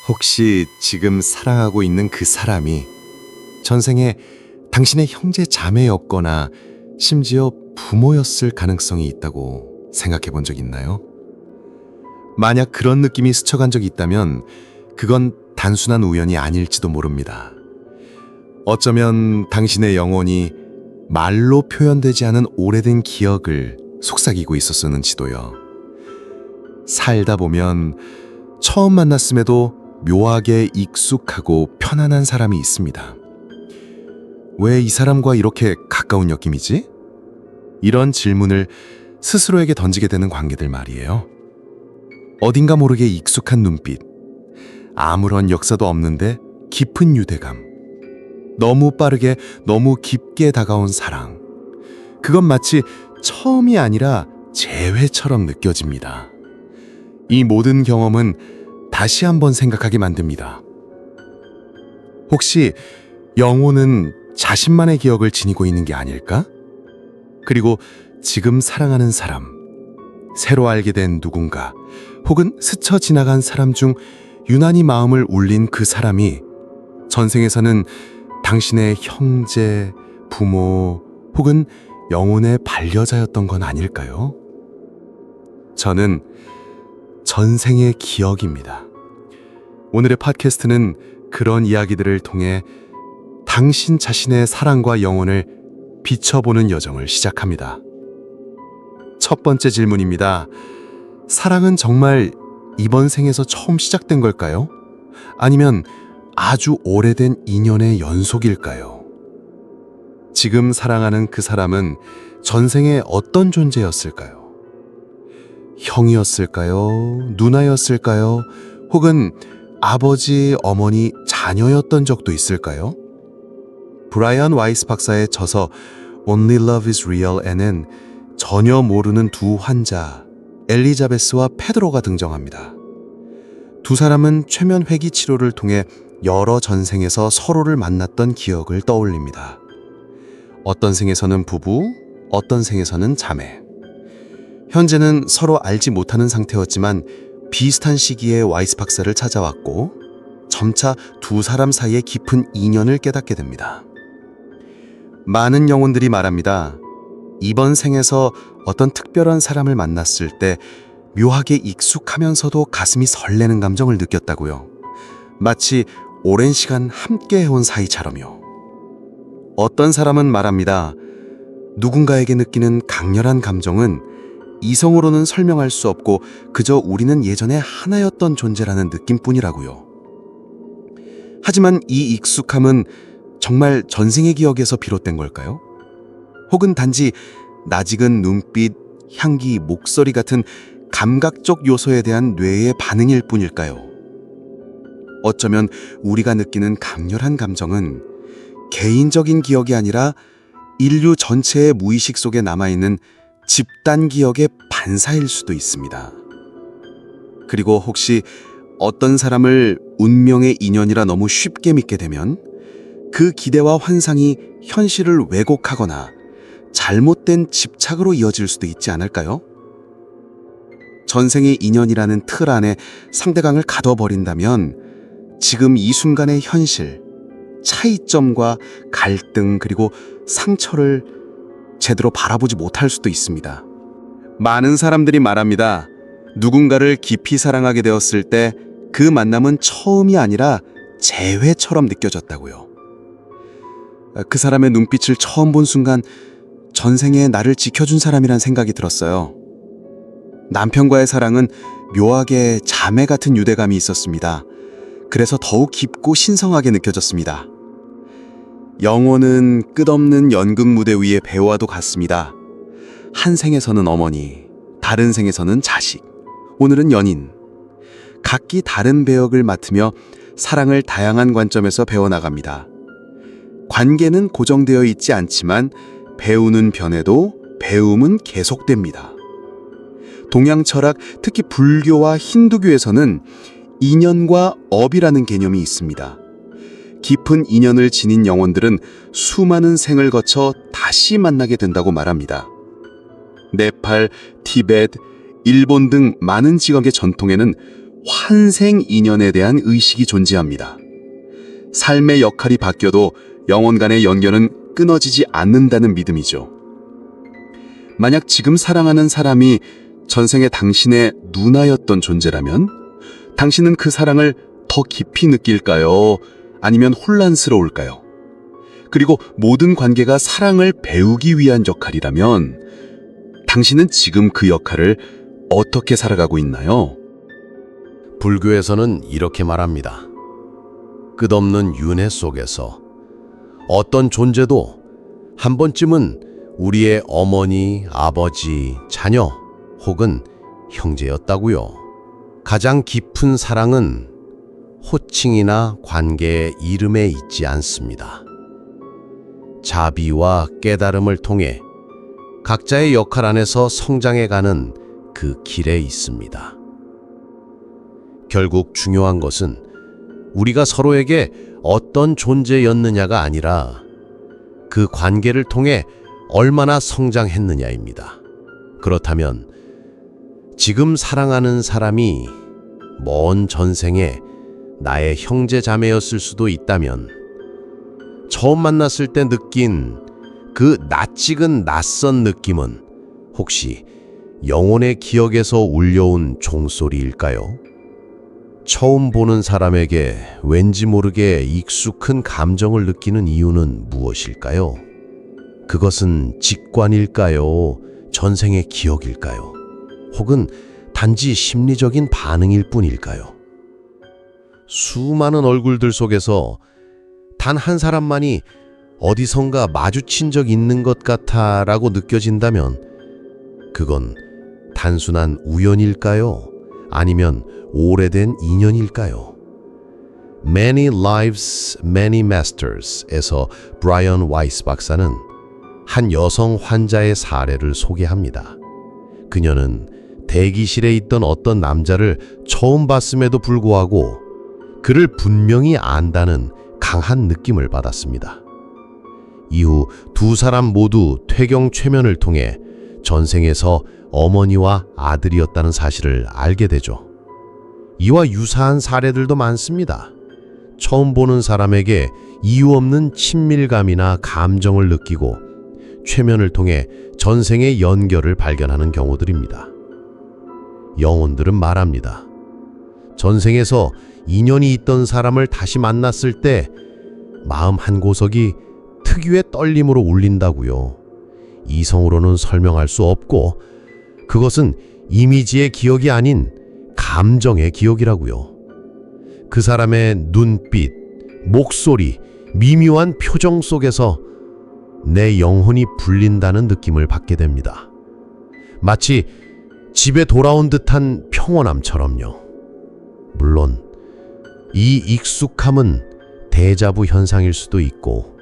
혹시 지금 사랑하고 있는 그 사람이 전생에 당신의 형제 자매였거나 심지어 부모였을 가능성이 있다고 생각해 본 적 있나요? 만약 그런 느낌이 스쳐간 적이 있다면 그건 단순한 우연이 아닐지도 모릅니다. 어쩌면 당신의 영혼이 말로 표현되지 않은 오래된 기억을 속삭이고 있었는지도요. 살다 보면 처음 만났음에도 묘하게 익숙하고 편안한 사람이 있습니다. 왜 이 사람과 이렇게 가까운 느낌이지? 이런 질문을 스스로에게 던지게 되는 관계들 말이에요. 어딘가 모르게 익숙한 눈빛, 아무런 역사도 없는데 깊은 유대감, 너무 빠르게 너무 깊게 다가온 사랑. 그건 마치 처음이 아니라 재회처럼 느껴집니다. 이 모든 경험은 다시 한번 생각하게 만듭니다. 혹시 영혼은 자신만의 기억을 지니고 있는 게 아닐까? 그리고 지금 사랑하는 사람, 새로 알게 된 누군가, 혹은 스쳐 지나간 사람 중 유난히 마음을 울린 그 사람이 전생에서는 당신의 형제, 부모, 혹은 영혼의 반려자였던 건 아닐까요? 저는 전생의 기억입니다. 오늘의 팟캐스트는 그런 이야기들을 통해 당신 자신의 사랑과 영혼을 비춰보는 여정을 시작합니다. 첫 번째 질문입니다. 사랑은 정말 이번 생에서 처음 시작된 걸까요? 아니면 아주 오래된 인연의 연속일까요? 지금 사랑하는 그 사람은 전생에 어떤 존재였을까요? 형이었을까요? 누나였을까요? 혹은 아버지, 어머니, 자녀였던 적도 있을까요? 브라이언 와이스 박사의 저서 Only Love is Real에는 전혀 모르는 두 환자, 엘리자베스와 페드로가 등장합니다. 두 사람은 최면 회귀 치료를 통해 여러 전생에서 서로를 만났던 기억을 떠올립니다. 어떤 생에서는 부부, 어떤 생에서는 자매. 현재는 서로 알지 못하는 상태였지만 비슷한 시기에 와이스 박사를 찾아왔고 점차 두 사람 사이의 깊은 인연을 깨닫게 됩니다. 많은 영혼들이 말합니다. 이번 생에서 어떤 특별한 사람을 만났을 때 묘하게 익숙하면서도 가슴이 설레는 감정을 느꼈다고요. 마치 오랜 시간 함께 해온 사이처럼요. 어떤 사람은 말합니다. 누군가에게 느끼는 강렬한 감정은 이성으로는 설명할 수 없고 그저 우리는 예전에 하나였던 존재라는 느낌뿐이라고요. 하지만 이 익숙함은 정말 전생의 기억에서 비롯된 걸까요? 혹은 단지 낯익은 눈빛, 향기, 목소리 같은 감각적 요소에 대한 뇌의 반응일 뿐일까요? 어쩌면 우리가 느끼는 강렬한 감정은 개인적인 기억이 아니라 인류 전체의 무의식 속에 남아있는 집단 기억의 반사일 수도 있습니다. 그리고 혹시 어떤 사람을 운명의 인연이라 너무 쉽게 믿게 되면 그 기대와 환상이 현실을 왜곡하거나 잘못된 집착으로 이어질 수도 있지 않을까요? 전생의 인연이라는 틀 안에 상대방을 가둬버린다면 지금 이 순간의 현실, 차이점과 갈등 그리고 상처를 제대로 바라보지 못할 수도 있습니다. 많은 사람들이 말합니다. 누군가를 깊이 사랑하게 되었을 때 그 만남은 처음이 아니라 재회처럼 느껴졌다고요. 그 사람의 눈빛을 처음 본 순간 전생에 나를 지켜준 사람이란 생각이 들었어요. 남편과의 사랑은 묘하게 자매 같은 유대감이 있었습니다. 그래서 더욱 깊고 신성하게 느껴졌습니다. 영혼은 끝없는 연극 무대 위의 배우와도 같습니다. 한 생에서는 어머니, 다른 생에서는 자식, 오늘은 연인. 각기 다른 배역을 맡으며 사랑을 다양한 관점에서 배워나갑니다. 관계는 고정되어 있지 않지만 배우는 변해도 배움은 계속됩니다. 동양 철학, 특히 불교와 힌두교에서는 인연과 업이라는 개념이 있습니다. 깊은 인연을 지닌 영혼들은 수많은 생을 거쳐 다시 만나게 된다고 말합니다. 네팔, 티베트, 일본 등 많은 지역의 전통에는 환생 인연에 대한 의식이 존재합니다. 삶의 역할이 바뀌어도 영혼 간의 연결은 끊어지지 않는다는 믿음이죠. 만약 지금 사랑하는 사람이 전생에 당신의 누나였던 존재라면 당신은 그 사랑을 더 깊이 느낄까요? 아니면 혼란스러울까요? 그리고 모든 관계가 사랑을 배우기 위한 역할이라면 당신은 지금 그 역할을 어떻게 살아가고 있나요? 불교에서는 이렇게 말합니다. 끝없는 윤회 속에서 어떤 존재도 한 번쯤은 우리의 어머니, 아버지, 자녀 혹은 형제였다고요. 가장 깊은 사랑은 호칭이나 관계의 이름에 있지 않습니다. 자비와 깨달음을 통해 각자의 역할 안에서 성장해가는 그 길에 있습니다. 결국 중요한 것은 우리가 서로에게 어떤 존재였느냐가 아니라 그 관계를 통해 얼마나 성장했느냐입니다. 그렇다면 지금 사랑하는 사람이 먼 전생에 나의 형제 자매였을 수도 있다면 처음 만났을 때 느낀 그 낯익은 낯선 느낌은 혹시 영혼의 기억에서 울려온 종소리일까요? 처음 보는 사람에게 왠지 모르게 익숙한 감정을 느끼는 이유는 무엇일까요? 그것은 직관일까요? 전생의 기억일까요? 혹은 단지 심리적인 반응일 뿐일까요? 수많은 얼굴들 속에서 단 한 사람만이 어디선가 마주친 적 있는 것 같아라고 느껴진다면 그건 단순한 우연일까요? 아니면 오래된 인연일까요? Many Lives, Many Masters에서 브라이언 와이스 박사는 한 여성 환자의 사례를 소개합니다. 그녀는 대기실에 있던 어떤 남자를 처음 봤음에도 불구하고 그를 분명히 안다는 강한 느낌을 받았습니다. 이후 두 사람 모두 퇴경 최면을 통해 전생에서 어머니와 아들이었다는 사실을 알게 되죠. 이와 유사한 사례들도 많습니다. 처음 보는 사람에게 이유 없는 친밀감이나 감정을 느끼고 최면을 통해 전생의 연결을 발견하는 경우들입니다. 영혼들은 말합니다. 전생에서 인연이 있던 사람을 다시 만났을 때 마음 한 구석이 특유의 떨림으로 울린다고요. 이성으로는 설명할 수 없고 그것은 이미지의 기억이 아닌 감정의 기억이라고요. 그 사람의 눈빛, 목소리, 미묘한 표정 속에서 내 영혼이 불린다는 느낌을 받게 됩니다. 마치 집에 돌아온 듯한 평온함처럼요. 물론 이 익숙함은 데자부 현상일 수도 있고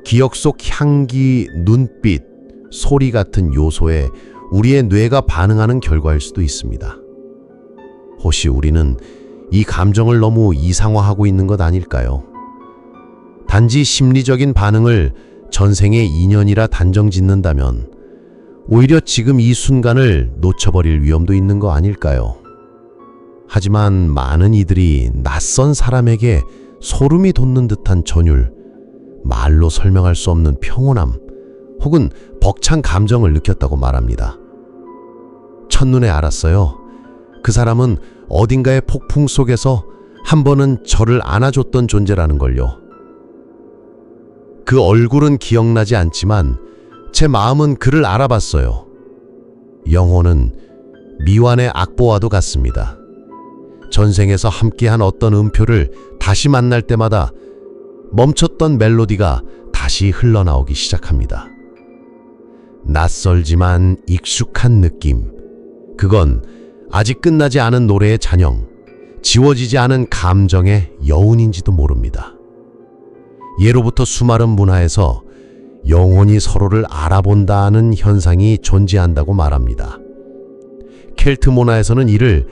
기억 속 향기, 눈빛, 소리 같은 요소에 우리의 뇌가 반응하는 결과일 수도 있습니다. 혹시 우리는 이 감정을 너무 이상화하고 있는 것 아닐까요? 단지 심리적인 반응을 전생의 인연이라 단정 짓는다면 오히려 지금 이 순간을 놓쳐버릴 위험도 있는 거 아닐까요? 하지만 많은 이들이 낯선 사람에게 소름이 돋는 듯한 전율, 말로 설명할 수 없는 평온함, 혹은 벅찬 감정을 느꼈다고 말합니다. 첫눈에 알았어요. 그 사람은 어딘가의 폭풍 속에서 한 번은 저를 안아줬던 존재라는 걸요. 그 얼굴은 기억나지 않지만 제 마음은 그를 알아봤어요. 영혼은 미완의 악보와도 같습니다. 전생에서 함께한 어떤 음표를 다시 만날 때마다 멈췄던 멜로디가 다시 흘러나오기 시작합니다. 낯설지만 익숙한 느낌. 그건 아직 끝나지 않은 노래의 잔영, 지워지지 않은 감정의 여운인지도 모릅니다. 예로부터 수많은 문화에서 영혼이 서로를 알아본다는 현상이 존재한다고 말합니다. 켈트 문화에서는 이를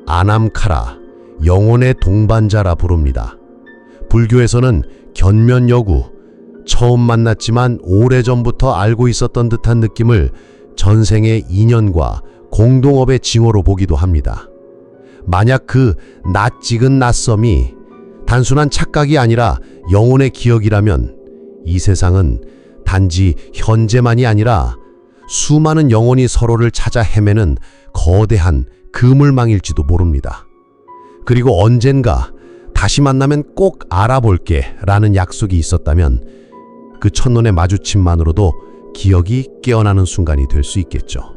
아남카라, 영혼의 동반자라 부릅니다. 불교에서는 견면여구, 처음 만났지만 오래전부터 알고 있었던 듯한 느낌을 전생의 인연과 공동업의 징후로 보기도 합니다. 만약 그 낯익은 낯섦이 단순한 착각이 아니라 영혼의 기억이라면 이 세상은 단지 현재만이 아니라 수많은 영혼이 서로를 찾아 헤매는 거대한 그물망일지도 모릅니다. 그리고 언젠가 다시 만나면 꼭 알아볼게 라는 약속이 있었다면 그 첫눈의 마주침만으로도 기억이 깨어나는 순간이 될 수 있겠죠.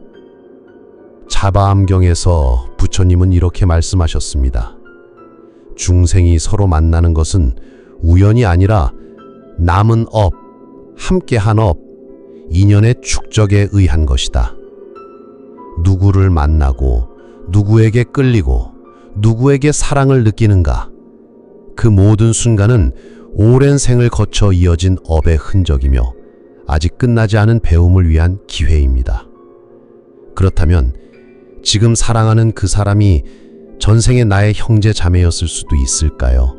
자바암경에서 부처님은 이렇게 말씀하셨습니다. 중생이 서로 만나는 것은 우연이 아니라 남은 업, 함께한 업, 인연의 축적에 의한 것이다. 누구를 만나고 누구에게 끌리고 누구에게 사랑을 느끼는가? 그 모든 순간은 오랜 생을 거쳐 이어진 업의 흔적이며 아직 끝나지 않은 배움을 위한 기회입니다. 그렇다면 지금 사랑하는 그 사람이 전생의 나의 형제 자매였을 수도 있을까요?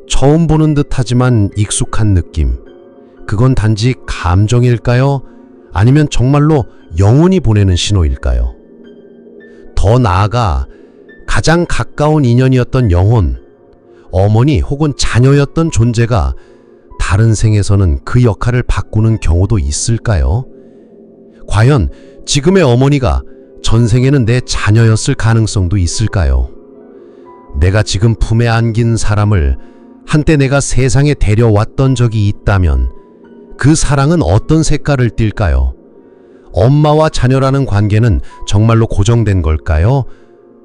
처음 보는 듯하지만 익숙한 느낌. 그건 단지 감정일까요? 아니면 정말로 영혼이 보내는 신호일까요? 더 나아가 가장 가까운 인연이었던 영혼, 어머니 혹은 자녀였던 존재가 다른 생에서는 그 역할을 바꾸는 경우도 있을까요? 과연 지금의 어머니가 전생에는 내 자녀였을 가능성도 있을까요? 내가 지금 품에 안긴 사람을 한때 내가 세상에 데려왔던 적이 있다면 그 사랑은 어떤 색깔을 띨까요? 엄마와 자녀라는 관계는 정말로 고정된 걸까요?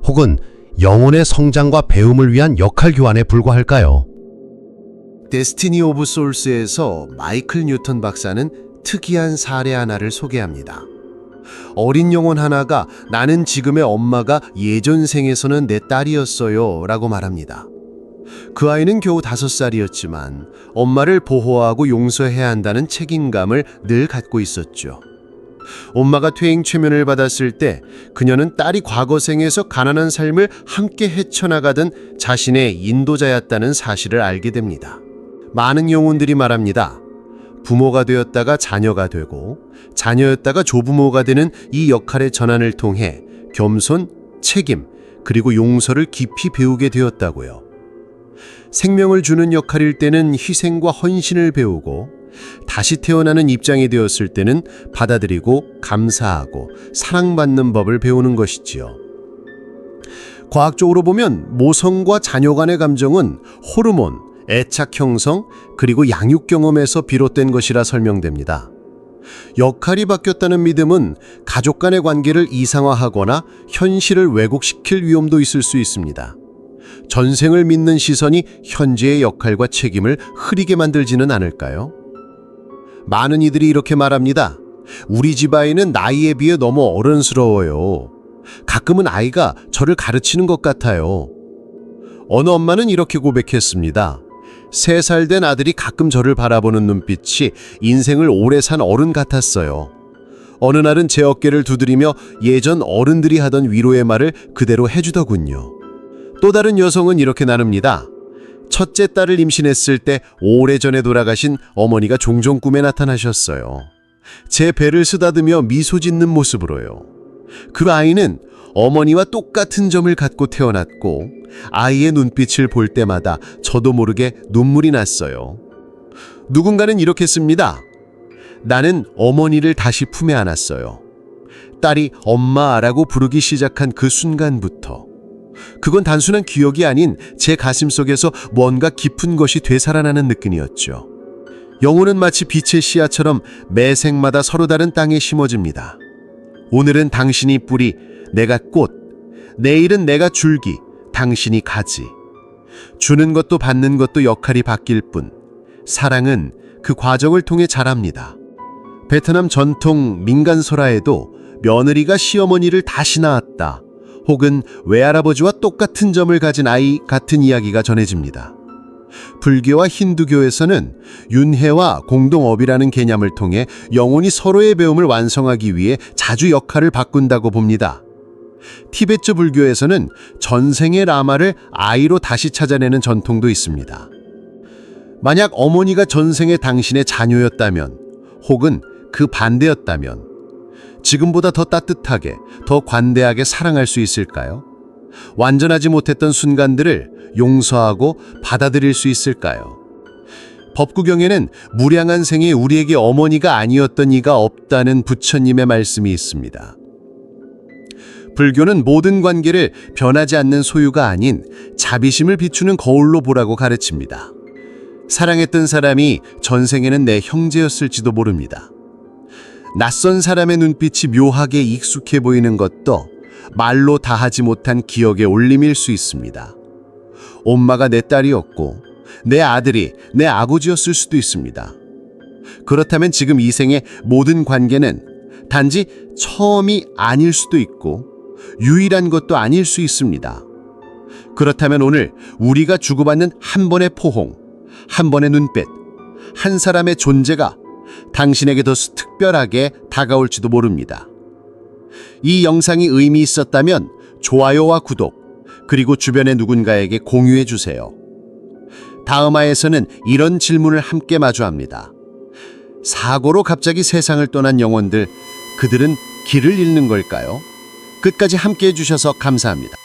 혹은 영혼의 성장과 배움을 위한 역할 교환에 불과할까요? 데스티니 오브 소울스에서 마이클 뉴턴 박사는 특이한 사례 하나를 소개합니다. 어린 영혼 하나가 나는 지금의 엄마가 예전 생에서는 내 딸이었어요 라고 말합니다. 그 아이는 겨우 5살이었지만 엄마를 보호하고 용서해야 한다는 책임감을 늘 갖고 있었죠. 엄마가 퇴행 최면을 받았을 때 그녀는 딸이 과거 생에서 가난한 삶을 함께 헤쳐나가던 자신의 인도자였다는 사실을 알게 됩니다. 많은 영혼들이 말합니다. 부모가 되었다가 자녀가 되고 자녀였다가 조부모가 되는 이 역할의 전환을 통해 겸손, 책임, 그리고 용서를 깊이 배우게 되었다고요. 생명을 주는 역할일 때는 희생과 헌신을 배우고 다시 태어나는 입장이 되었을 때는 받아들이고 감사하고 사랑받는 법을 배우는 것이지요. 과학적으로 보면 모성과 자녀 간의 감정은 호르몬, 애착 형성, 그리고 양육 경험에서 비롯된 것이라 설명됩니다. 역할이 바뀌었다는 믿음은 가족 간의 관계를 이상화하거나 현실을 왜곡시킬 위험도 있을 수 있습니다. 전생을 믿는 시선이 현재의 역할과 책임을 흐리게 만들지는 않을까요? 많은 이들이 이렇게 말합니다. 우리 집 아이는 나이에 비해 너무 어른스러워요. 가끔은 아이가 저를 가르치는 것 같아요. 어느 엄마는 이렇게 고백했습니다. 3살 된 아들이 가끔 저를 바라보는 눈빛이 인생을 오래 산 어른 같았어요. 어느 날은 제 어깨를 두드리며 예전 어른들이 하던 위로의 말을 그대로 해주더군요. 또 다른 여성은 이렇게 나눕니다. 첫째 딸을 임신했을 때 오래전에 돌아가신 어머니가 종종 꿈에 나타나셨어요. 제 배를 쓰다듬며 미소 짓는 모습으로요. 그 아이는 어머니와 똑같은 점을 갖고 태어났고 아이의 눈빛을 볼 때마다 저도 모르게 눈물이 났어요. 누군가는 이렇게 씁니다. 나는 어머니를 다시 품에 안았어요. 딸이 엄마라고 부르기 시작한 그 순간부터 그건 단순한 기억이 아닌 제 가슴속에서 뭔가 깊은 것이 되살아나는 느낌이었죠. 영혼은 마치 빛의 씨앗처럼 매 생마다 서로 다른 땅에 심어집니다. 오늘은 당신이 뿌리, 내가 꽃, 내일은 내가 줄기, 당신이 가지. 주는 것도 받는 것도 역할이 바뀔 뿐 사랑은 그 과정을 통해 자랍니다. 베트남 전통 민간설화에도 며느리가 시어머니를 다시 낳았다 혹은 외할아버지와 똑같은 점을 가진 아이 같은 이야기가 전해집니다. 불교와 힌두교에서는 윤회와 공동업이라는 개념을 통해 영혼이 서로의 배움을 완성하기 위해 자주 역할을 바꾼다고 봅니다. 티베트 불교에서는 전생의 라마를 아이로 다시 찾아내는 전통도 있습니다. 만약 어머니가 전생의 당신의 자녀였다면 혹은 그 반대였다면 지금보다 더 따뜻하게, 더 관대하게 사랑할 수 있을까요? 완전하지 못했던 순간들을 용서하고 받아들일 수 있을까요? 법구경에는 무량한 생에 우리에게 어머니가 아니었던 이가 없다는 부처님의 말씀이 있습니다. 불교는 모든 관계를 변하지 않는 소유가 아닌 자비심을 비추는 거울로 보라고 가르칩니다. 사랑했던 사람이 전생에는 내 형제였을지도 모릅니다. 낯선 사람의 눈빛이 묘하게 익숙해 보이는 것도 말로 다하지 못한 기억의 올림일 수 있습니다. 엄마가 내 딸이었고 내 아들이 내 아버지였을 수도 있습니다. 그렇다면 지금 이 생의 모든 관계는 단지 처음이 아닐 수도 있고 유일한 것도 아닐 수 있습니다. 그렇다면 오늘 우리가 주고받는 한 번의 포옹, 한 번의 눈빛, 한 사람의 존재가 당신에게 더 특별하게 다가올지도 모릅니다. 이 영상이 의미 있었다면 좋아요와 구독, 그리고 주변의 누군가에게 공유해 주세요. 다음 화에서는 이런 질문을 함께 마주합니다. 사고로 갑자기 세상을 떠난 영혼들, 그들은 길을 잃는 걸까요? 끝까지 함께 해주셔서 감사합니다.